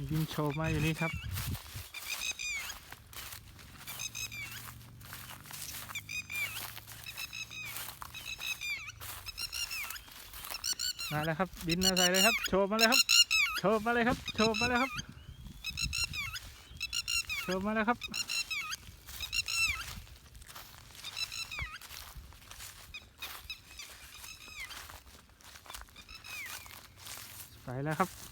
ยิงโฉบมาอยู่นี่ครับมาแล้วครับดินมาใส่เลยครับโฉบมาเลยครับโฉบมาเลยครับโฉบมาเลยครับโฉบมาแล้วครับไปแล้วครับ